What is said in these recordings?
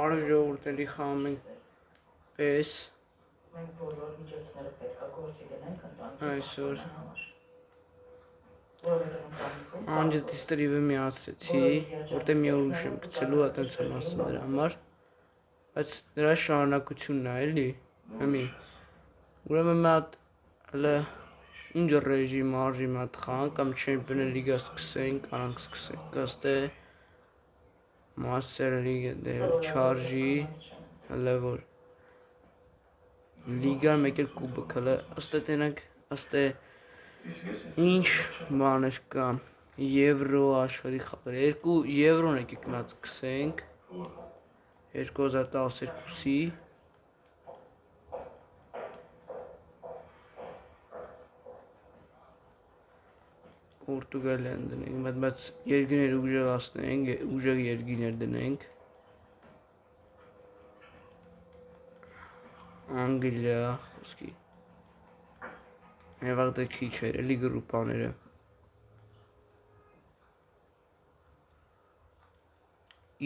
Արև ժողովուրդների խաղում ենք պես այսօր անջտից տրիվը միացրեցի, որտեղ մի օր ուշ եմ գցելու, այտենց եմ ասում դրա համար, բայց դրա շարունակությունն է, էլի, հմի, ուրեմն մի հատ ինչ ռեժիմ, արժիմ հատ խաղանք, կամ Չեմպիոններ լիգա սկսենք, անանք սկսենք, աստե Master League չարժի, հələ որ լիգան մեկ էլ կուբոկ, հələ աստե տենանք, աստե ինչ բաներ կա, եվրո աշխարհի խաղեր, 2 եվրոն եկեք նա սկսենք 2012-ի Պորտուգալիան դնենք, բայց երկիներ ուժեղացնենք, ուժեղ երկիներ դնենք Անգլիա, խոսքի Եվաղդե քիչ էր, էլի գրուպաները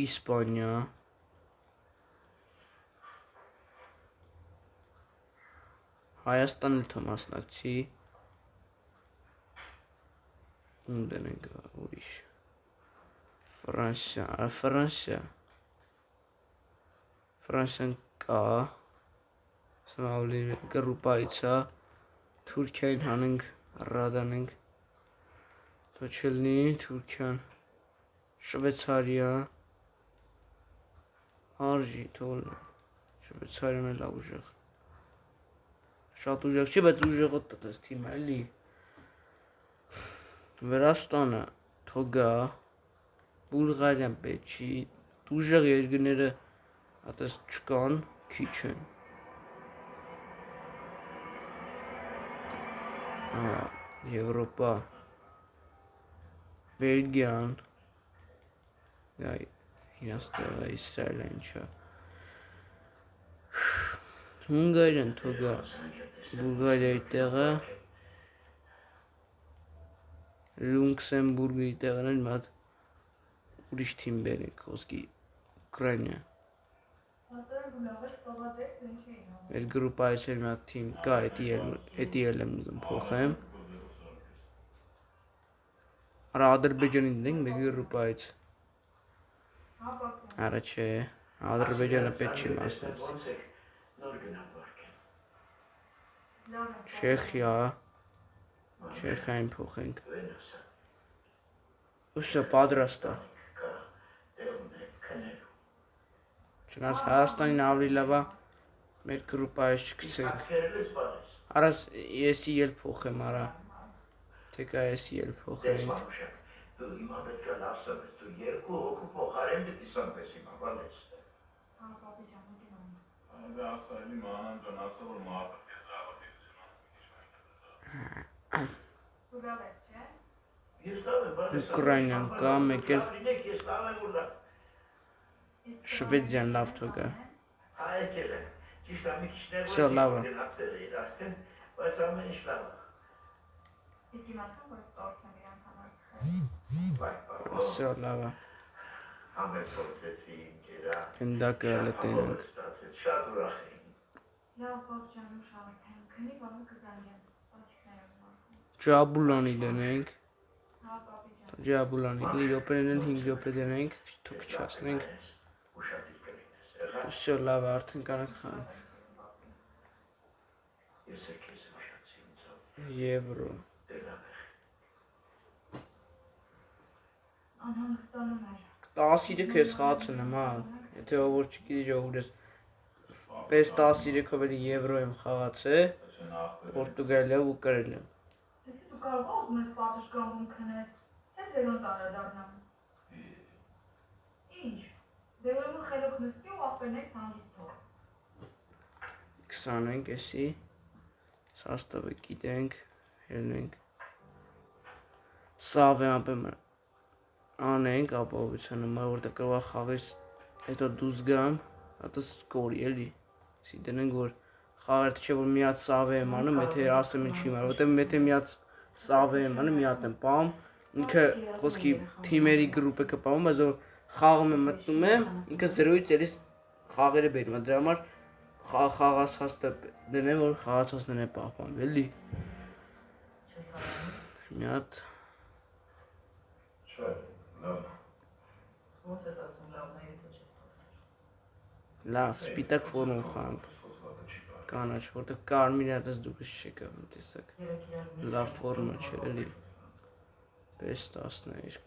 Իսպանիա Հայաստան էլ թող մասնակցի Ում դնենք ուրիշ Ֆրանսիան կա Սա ավելի գրուպայից է Թուրքիային հանենք ռադանենք Թող չլինի Թուրքիան Շվեյցարիա Արժի թող Շվեյցարիան էլ ուժեղ Շատ ուժեղ չի, բայց ուժեղը տես թիմը էլի Վրաստանը թող գա Բուլղարիան պետք չի ուժեղ երկրները այտես չկան, քիչ են Եվրոպա Բելգիան Իրաստեղը Իսրայելը ինչա Հունգարիան թող գա Բուլղարիայի տեղը Լյուքսեմբուրգի տեղն էլ մատ ուրիշ թիմ բերենք խոսքի Ուկրաինա Էլ գրուպայից էլ մի հատ թիմ կա, հետի էլ եմ ուզում փոխեմ Արա Ադրբեջանին դենք մեկ գրուպայից Արա չէ, Ադրբեջանը պետք չի մասնակցի Չեխիա Չեխիային փոխենք Ուսը պատրաստ է Չնայած Հայաստանին ավելի լավ է մեր գրուպայից չգցենք Արա եսի էլ փոխեմ, արա Թե կա եսի էլ փոխենք Ուկրաինան կա, մեկ էլ Շվեդիան լավ թող գա Всё, լավ է Всё, լավ է Հնդակը էլ տենանք Ջաբուլանի դնենք Ջաբուլանի 5 րոպե դնենք, թող քչացնենք Всё, լավ է, արդեն կանենք խանք Եվրո 13 ես խաղացել եմ, եթե ով որ չգիտի ժողովուրդ Պես 13-ով էլի եվրո եմ խաղացել Պորտուգալիայով ու կրել եմ Դու կարող ուզում ես պատշգամբում քնես, թե ձերոն տարադառնամ Ինչ, դե ուրեմն խելոք նստի ու ապերնեք հանգիստ թող 20 ենք էսի Սաստավը գիտենք, հելնենք Սավ է ապեմ անենք ապահովությանը, որտեղ կարող է խաղից հետո դուրս գամ, հատս կորի էլի, դնենք որ խաղերը չէ որ միած սավե եմ անում, եթե ասեմ ինչի մար, որտեղ եթե միած սավե եմ անում, մի հատ եմ պահում, ինքը խոսքի թիմերի գրուպը կպահում, բայց որ խաղում եմ մտնում եմ, ինքը 0-ից էլիս խաղերը բերում է, դրա համար խաղացածը դնեմ, որ խաղացածներն է պահպանվել, էլի։ Մի հատ լավ, սպիտակ ֆորմում խանք, կանաչ, որտեղ կարմիր հատս դուքս չեք անում, տեսակ, լավ ֆորմը չէ, էլի, պես 12,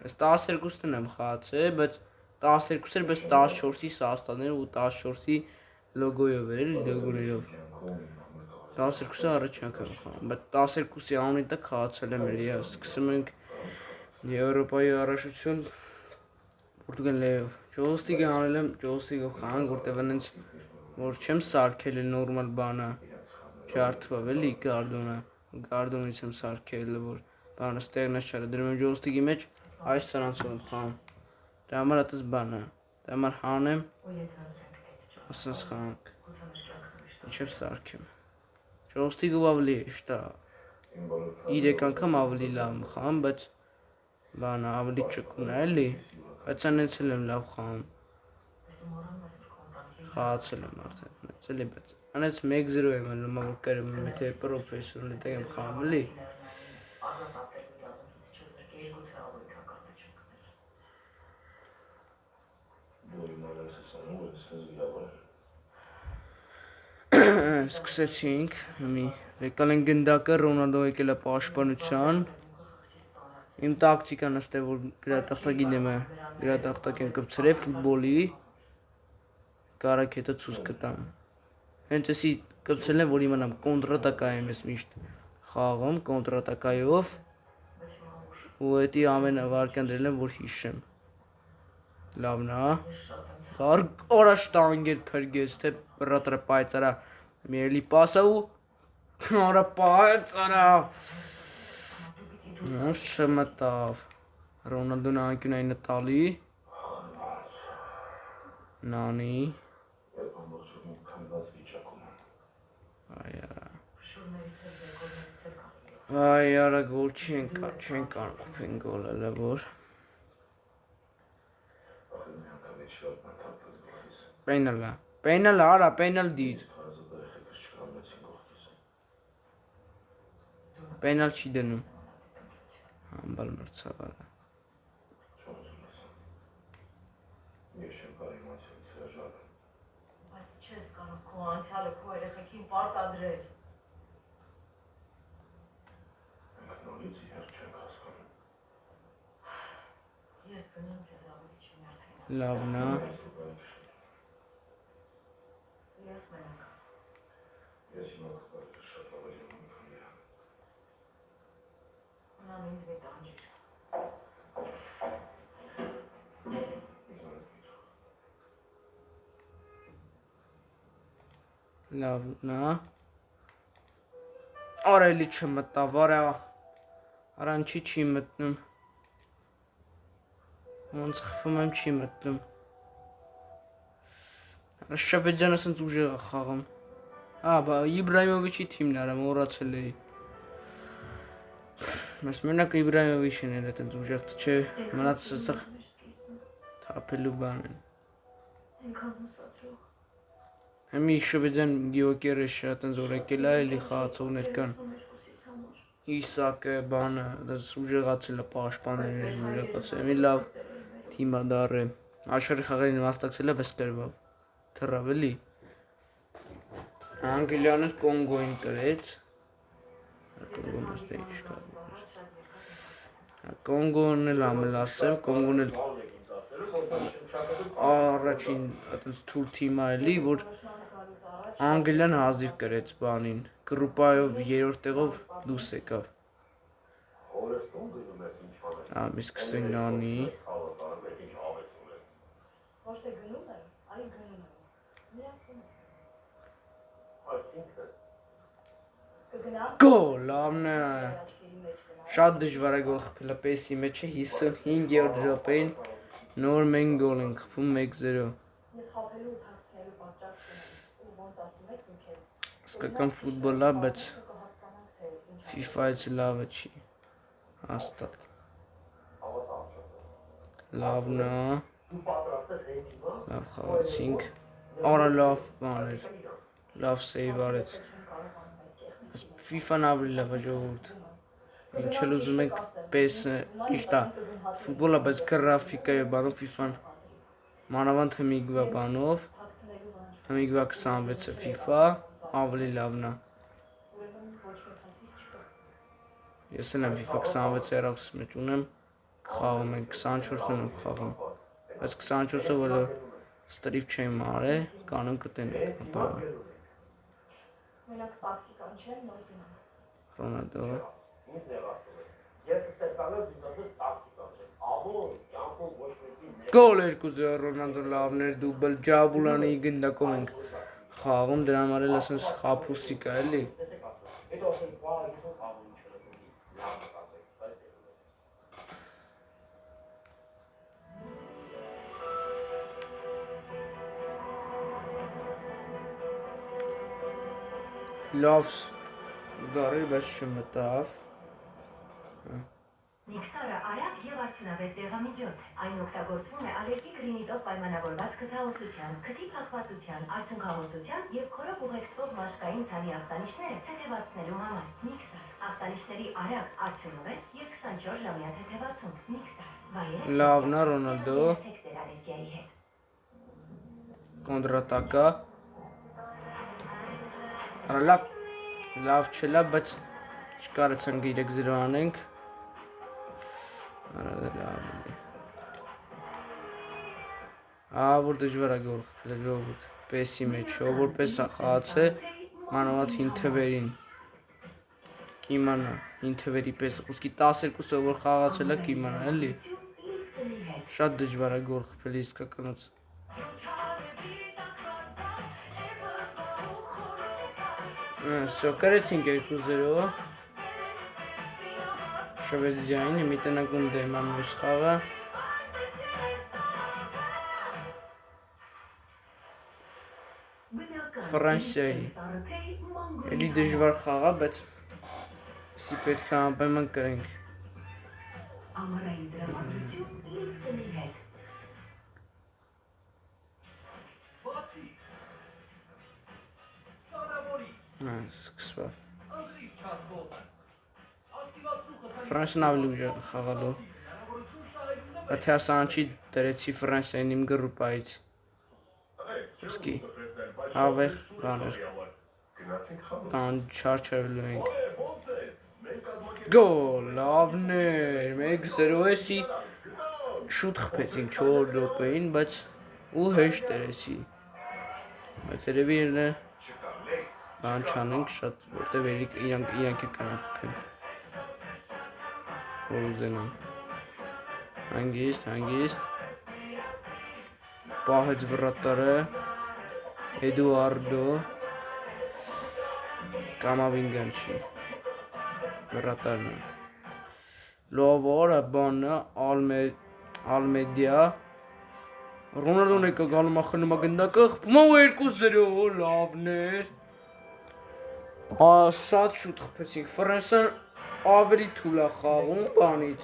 ես 12-ն եմ խաղացել, բայց 12 էր, բայց 14-ի սաստաններ ու 14-ի լոգոյով էր, էլի, լոգոներով, 12-ը առաջ անգամ խաղում, բայց 12-ի անունի տակ խաղացել եմ էլի, սկսում ենք Եվրոպայի առաջություն Պորտուգալիայով, Joystick-ը անել եմ Joystick-ով խաղանք, որտեղ այնց որ չեմ սարքել նորմալ բանը, ջարդվավ էլի գարդոնից եմ սարքել, որ բանը ստեղնած չարը, դրում եմ Joystick-ի մեջ, այս սրանցով եմ խաղում, դրա համար ատես բանը, դրա համար հանեմ, ասենց խաղանք, ինչև սարքեմ, Joystick-ով ավելի էշտ է, 3 անգամ ավելի լավ եմ խաղում, բայց բանը ավելի ճկուն է էլի, բայց անենց էլ եմ լավ խաղում, խաղացել եմ արդեն, էլի, բայց անենց 1-0 եմ անում, որ կրում եմ, եթե պրոֆեսորն է տեղ եմ խաղում, էլի, սկսեցինք, եկալ են գնդակը, Ռոնալդո եկել է պաշտպանության, իմ տակտիկան ըստ է որ գրատախտակին եմ գրատախտակ եմ կպցրել ֆուտբոլի, կարակ հետո ցույց կտամ, հենց էսի կպցրել եմ որ իմանամ կոնտրատակա եմ ես միշտ խաղում, կոնտրատակայով, ու հետի ամեն վարկյան դրել եմ որ հիշեմ, լավն է, Ora շտանգեր փրկեց, թե բրատրը պայծարա, մի էլի պասա ու ora պայծարա, ոնց չմտավ, Ռոնալդոն անկյունային տալի, նանի, այ արա գոլ չեն կարող գոլ էլը որ, Penal արա, penal դիր, penal չի դնում, համբալ մրցավ արա, բայց չես կարող քո անցյալը քո երեխեքին պարտադրել, ես գնում եմ ավելի չեմ արդեն, լավն է, ես մենակ, նան ինձ մի տանջիր, լավն է, արա էլի չմտավ, արան չի մտնում, ոնց խփում եմ չի մտնում, Շավեջանը սենց ուժեղ է խաղում, Իբրահիմովիչի թիմն արա մոռացել էի, Ես մենակ Իբրահիմովիչն էր այդենց ուժեղ չէ, մնաց սեղ թափելու բան են, Հեմի շվեջան գիոկերը այդենց որ եկել է էլի խաղացողներ կան, Իսակը բանը, ուժեղացել է պաշտպաներն ուժեղացել, մի լավ թիմա դառը, աշխարհի խաղերին մասնակցել է, բայց կրվավ, թռավ էլի, Անգլիանը Կոնգոին կրեց, Կոնգոն աստե ինչ կա, Կոնգոն էլ ամել ասեմ, Կոնգոն էլ առաջին այդպես թուր թիմա էլի, որ Անգլիան հազիվ կրեց բանին, գրուպայով երրորդ տեղով դուրս եկավ, մի սկսենք նանի, Գոլ, լավն է, շատ դժվար է գոլ խփելը պես-ի մեջ է 55-րդ րոպեին նոր մենք գոլ ենք խփում 1-0 Սկական ֆուտբոլ է, բայց FIFA-ից լավը չի, հաստատ։ Լավն է, լավ խաղացինք, արա լավ բան էր, լավ սեյվ արեց։ FIFA-ն ավելի լավ է ժողովուրդ։ Ինչ էլ ուզում ենք PES-ը, ճիշտ է, ֆուտբոլը, բայց գրաֆիկայի բանով FIFA-ն մանավանդ հմիգվա բանով, հմիգվա 26-ը FIFA ավելի լավն է։ Ես էլ եմ FIFA 26 երախս մեջ ունեմ, խաղում ենք 24-ն եմ խաղում, բայց 24-ը որը ստրիվ չեմ արել, կանեմ կտենենք, Ռոնալդո Գոլ 2-0 Ռոնալդո լավն էր, դուբլ Ջաբուլանի գնդակով ենք խաղում, դրա համար էլ ասենց խափուսիկ է էլի։ Լավ դարեր, բայց չմտավ։ Միքսարը արագ եւ արդյունավետ դեղամիջոց է։ Այն օգտագործվում է ալերգիկ ռինիտով պայմանավորված քթահոսության, քթի փակվածության, արցունքահոսության եւ քորով ուղեկցող մաշկային ցանի ախտանիշները թեթևացնելու համար։ Միքսար ախտանիշների արագ, արդյունավետ եւ 24 ժամյա թեթևացում։ Միքսար վայրը Լավն է Ռոնալդո։ Կոնտրատակա։ Լավ չելա, բայց չկարեցանք 3-0 անենք։ Որ դժվար է գոլ խփել ժողովուրդ PES-ի մեջ, ով որ PES-ը խաղաց է, մանավանդ 5 թվերին։ Կիմանա 5 թվերի PES-ը, ուստի 12-ը որ խաղացել է, կիմանա էլի։ Շատ դժվար է գոլ խփել իսկականոց։ Սո կրեցինք 2-0 Շվեդիային, մի տնական դեմ է մյուս խաղը։ Ֆրանսիայի էլի դժվար խաղ է, բայց պետք է անպայման կրենք։ Սկսվավ։ Ֆրանսիան ավելի ուժեղ է խաղալու։ Եթե ասանչի դրեցի Ֆրանսիային իմ գրուպայից։ Իսկի հավեղ բաներ։ Բան չարչարվելու ենք։ Գոլ, լավն էր, 1-0 էսի շուտ խփեցինք 4 րոպեին, բայց ու հեշտ էր էսի։ Բայց երևի իրը բան չանենք շատ, որտև իրանք էլ կանան խփեն։ Որ ուզենան։ Հանգիստ։ Պահեց վրատարը։ Էդուարդո Կամավինգան չի։ Վրատարն է։ Լովորը բանը Ալմեդիա Ռոնալդոն է գալու խնում է գնդակը, խփում է 2-0 լավն էր։ Շատ շուտ խփեցինք, Ֆրանսիան ավելի թույլ է խաղում բանից։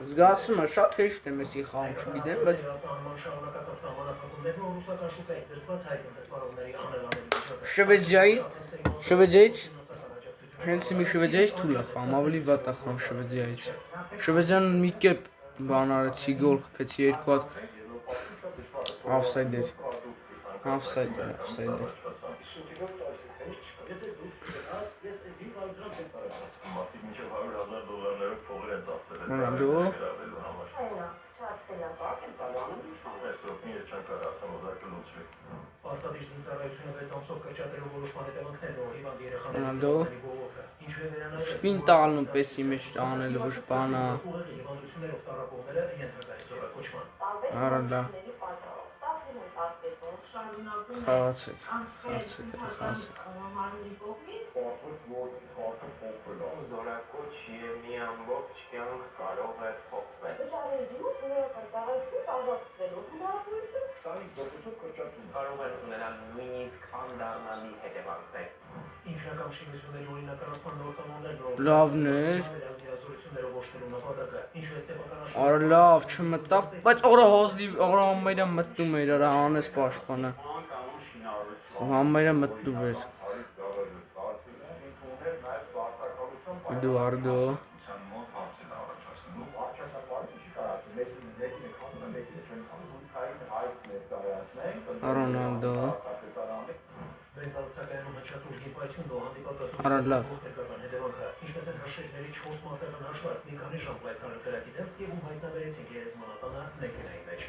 Զգացում է շատ հեշտ է մեսի խաղում, չգիտեմ, բայց Շվեդիայից հենց մի շվեդիայից թույլ է խաղում, ավելի վատ է խաղում շվեդիայից։ Շվեդիան մի կերպ բան արեցի, գոլ խփեցի 2 հատ օֆսայդ էր։ Ռոնալդո Ռոնալդո Ֆինտալն պես իմեջ անելը ոչ բանա Արանդա Խաղացեք Զորակոչ եւ մի ամբողջ կյանք կարող է փոխվել։ Կարող են ունենալ նույնիսկ անդառնալի հետևանքներ։ Ինքնական շինությունների օրինականացման նոր կանոններ Լավն էր։ Արա լավ չմտավ, բայց արա հազիվ արա ամմայրը մտնում էր, արա անես պաշտպանը։ Ամմայրը մտնում էր։ Էդուարդո։ Ռոնալդո։ Արա լավ։ Ինչպես են հաշվերի 4 մարտական հաշվարկ մի քանի ժամ պայքարը կրակիդել եւ ում հայտնաբերեցին գերեզմանատանը մեքենայի մեջ։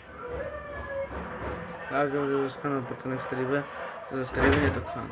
Լավ ժողովուրդ, այսքան ապրեցնեք ստրիվը, ստրիվին հետո քան։